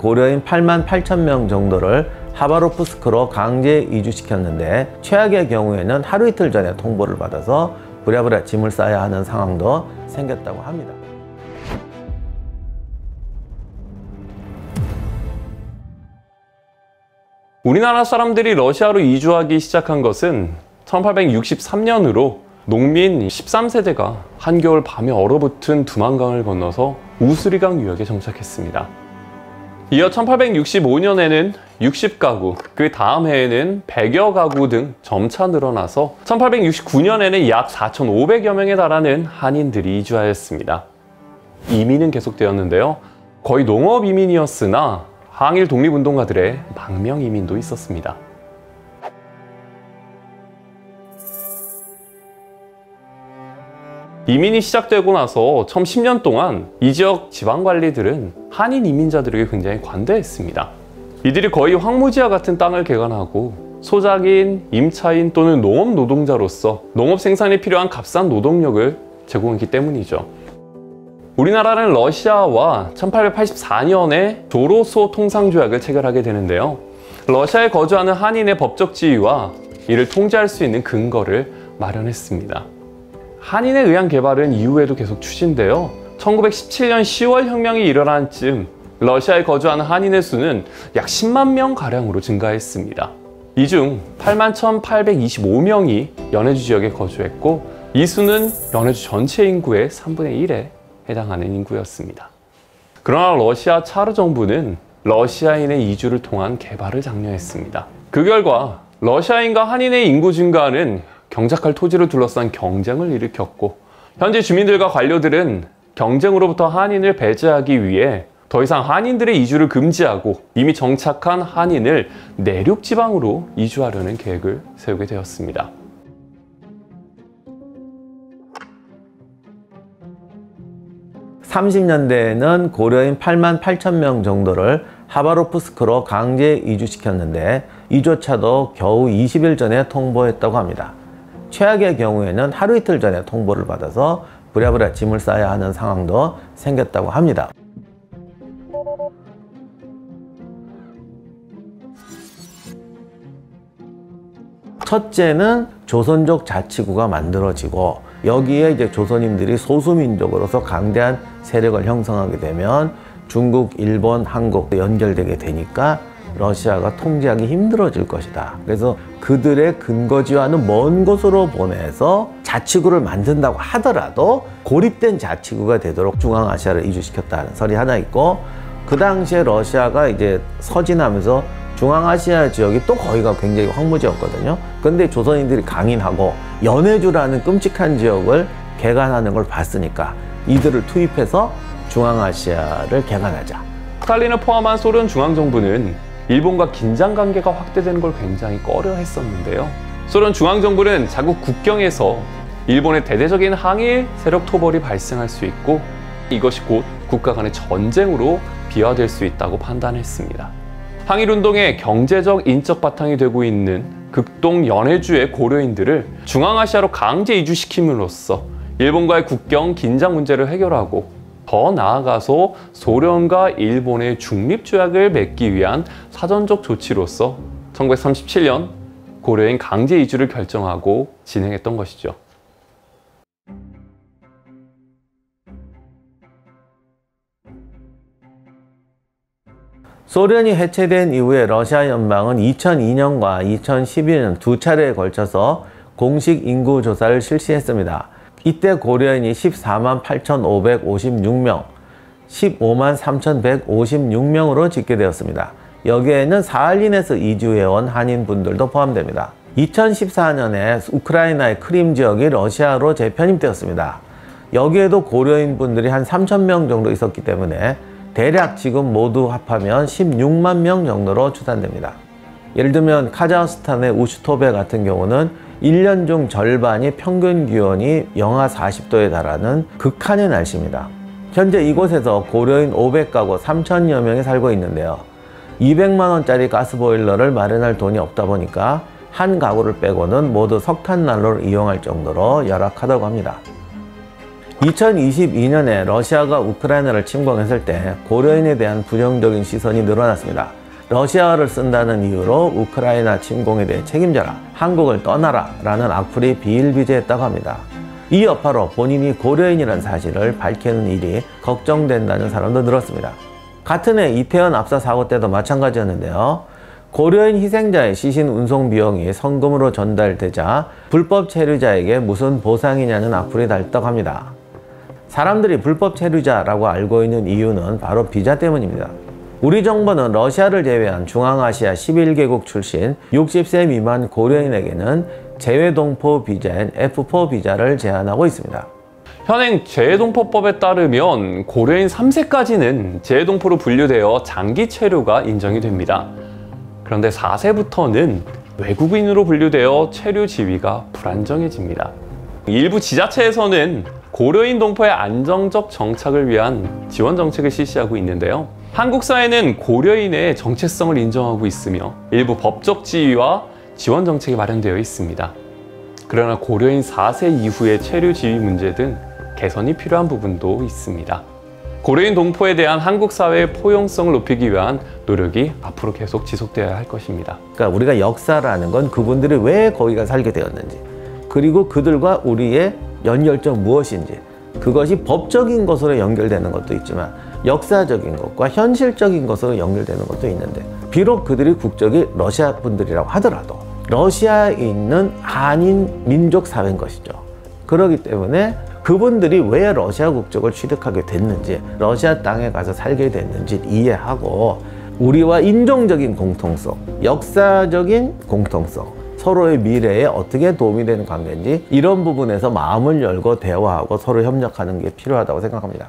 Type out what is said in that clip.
고려인 8만 8천 명 정도를 하바롭스크로 강제 이주시켰는데, 최악의 경우에는 하루 이틀 전에 통보를 받아서 부랴부랴 짐을 싸야 하는 상황도 생겼다고 합니다. 우리나라 사람들이 러시아로 이주하기 시작한 것은 1863년으로 농민 13세대가 한겨울 밤에 얼어붙은 두만강을 건너서 우스리강 유역에 정착했습니다. 이어 1865년에는 60가구, 그 다음 해에는 100여 가구 등 점차 늘어나서 1869년에는 약 4,500여 명에 달하는 한인들이 이주하였습니다. 이민은 계속되었는데요. 거의 농업 이민이었으나 항일 독립운동가들의 망명 이민도 있었습니다. 이민이 시작되고 나서 처음 10년 동안 이 지역 지방관리들은 한인 이민자들에게 굉장히 관대했습니다. 이들이 거의 황무지와 같은 땅을 개간하고 소작인, 임차인 또는 농업 노동자로서 농업 생산에 필요한 값싼 노동력을 제공했기 때문이죠. 우리나라는 러시아와 1884년에 조로소 통상조약을 체결하게 되는데요. 러시아에 거주하는 한인의 법적 지위와 이를 통제할 수 있는 근거를 마련했습니다. 한인에 의한 개발은 이후에도 계속 추진되어 1917년 10월 혁명이 일어난 쯤 러시아에 거주하는 한인의 수는 약 10만 명 가량으로 증가했습니다. 이 중 8만 1,825명이 연해주 지역에 거주했고, 이 수는 연해주 전체 인구의 3분의 1에 해당하는 인구였습니다. 그러나 러시아 차르 정부는 러시아인의 이주를 통한 개발을 장려했습니다. 그 결과 러시아인과 한인의 인구 증가는 경작할 토지를 둘러싼 경쟁을 일으켰고, 현재 주민들과 관료들은 경쟁으로부터 한인을 배제하기 위해 더 이상 한인들의 이주를 금지하고 이미 정착한 한인을 내륙 지방으로 이주하려는 계획을 세우게 되었습니다. (30년대에는) 고려인 8만 8천 명 정도를 하바롭스크로 강제 이주시켰는데, 이조차도 겨우 20일 전에 통보했다고 합니다. 최악의 경우에는 하루 이틀 전에 통보를 받아서 부랴부랴 짐을 싸야 하는 상황도 생겼다고 합니다. 첫째는 조선족 자치구가 만들어지고, 여기에 이제 조선인들이 소수민족으로서 강대한 세력을 형성하게 되면 중국, 일본, 한국 연결되게 되니까 러시아가 통제하기 힘들어질 것이다. 그래서 그들의 근거지와는 먼 곳으로 보내서 자치구를 만든다고 하더라도 고립된 자치구가 되도록 중앙아시아를 이주시켰다는 설이 하나 있고, 그 당시에 러시아가 이제 서진하면서 중앙아시아 지역이 또 거기가 굉장히 황무지였거든요. 근데 조선인들이 강인하고 연해주라는 끔찍한 지역을 개간하는 걸 봤으니까 이들을 투입해서 중앙아시아를 개간하자. 스탈린을 포함한 소련 중앙정부는 일본과 긴장관계가 확대되는 걸 굉장히 꺼려했었는데요. 소련 중앙정부는 자국 국경에서 일본의 대대적인 항일 세력 토벌이 발생할 수 있고, 이것이 곧 국가 간의 전쟁으로 비화될 수 있다고 판단했습니다. 항일운동의 경제적, 인적 바탕이 되고 있는 극동 연해주의 고려인들을 중앙아시아로 강제 이주시킴으로써 일본과의 국경 긴장 문제를 해결하고, 더 나아가서 소련과 일본의 중립조약을 맺기 위한 사전적 조치로서 1937년 고려인 강제 이주를 결정하고 진행했던 것이죠. 소련이 해체된 이후에 러시아 연방은 2002년과 2012년 두 차례에 걸쳐서 공식 인구 조사를 실시했습니다. 이때 고려인이 14만 8,556명, 15만 3,156명으로 집계되었습니다. 여기에는 사할린에서 이주해온 한인분들도 포함됩니다. 2014년에 우크라이나의 크림 지역이 러시아로 재편입되었습니다. 여기에도 고려인분들이 한 3,000명 정도 있었기 때문에 대략 지금 모두 합하면 16만 명 정도로 추산됩니다. 예를 들면 카자흐스탄의 우슈토베 같은 경우는 1년 중 절반이 평균 기온이 영하 40도에 달하는 극한의 날씨입니다. 현재 이곳에서 고려인 500가구 3,000여 명이 살고 있는데요. 200만 원짜리 가스보일러를 마련할 돈이 없다 보니까 한 가구를 빼고는 모두 석탄난로를 이용할 정도로 열악하다고 합니다. 2022년에 러시아가 우크라이나를 침공했을 때 고려인에 대한 부정적인 시선이 늘어났습니다. 러시아어를 쓴다는 이유로 우크라이나 침공에 대해 책임져라, 한국을 떠나라 라는 악플이 비일비재했다고 합니다. 이 여파로 본인이 고려인이라는 사실을 밝히는 일이 걱정된다는 사람도 늘었습니다. 같은 해 이태원 압사 사고 때도 마찬가지였는데요. 고려인 희생자의 시신 운송 비용이 성금으로 전달되자 불법 체류자에게 무슨 보상이냐는 악플이 달렸다고 합니다. 사람들이 불법 체류자라고 알고 있는 이유는 바로 비자 때문입니다. 우리 정부는 러시아를 제외한 중앙아시아 11개국 출신 60세 미만 고려인에게는 재외동포 비자인 F4 비자를 제한하고 있습니다. 현행 재외동포법에 따르면 고려인 3세까지는 재외동포로 분류되어 장기 체류가 인정이 됩니다. 그런데 4세부터는 외국인으로 분류되어 체류 지위가 불안정해집니다. 일부 지자체에서는 고려인 동포의 안정적 정착을 위한 지원 정책을 실시하고 있는데요. 한국 사회는 고려인의 정체성을 인정하고 있으며 일부 법적 지위와 지원 정책이 마련되어 있습니다. 그러나 고려인 4세 이후의 체류 지위 문제 등 개선이 필요한 부분도 있습니다. 고려인 동포에 대한 한국 사회의 포용성을 높이기 위한 노력이 앞으로 계속 지속되어야 할 것입니다. 그러니까 우리가 역사라는 건 그분들이 왜 거기가 살게 되었는지, 그리고 그들과 우리의 연결점 무엇인지, 그것이 법적인 것으로 연결되는 것도 있지만 역사적인 것과 현실적인 것으로 연결되는 것도 있는데, 비록 그들이 국적이 러시아 분들이라고 하더라도 러시아에 있는 한인 민족 사회인 것이죠. 그렇기 때문에 그분들이 왜 러시아 국적을 취득하게 됐는지, 러시아 땅에 가서 살게 됐는지 이해하고 우리와 인종적인 공통성, 역사적인 공통성, 서로의 미래에 어떻게 도움이 되는 관계인지 이런 부분에서 마음을 열고 대화하고 서로 협력하는 게 필요하다고 생각합니다.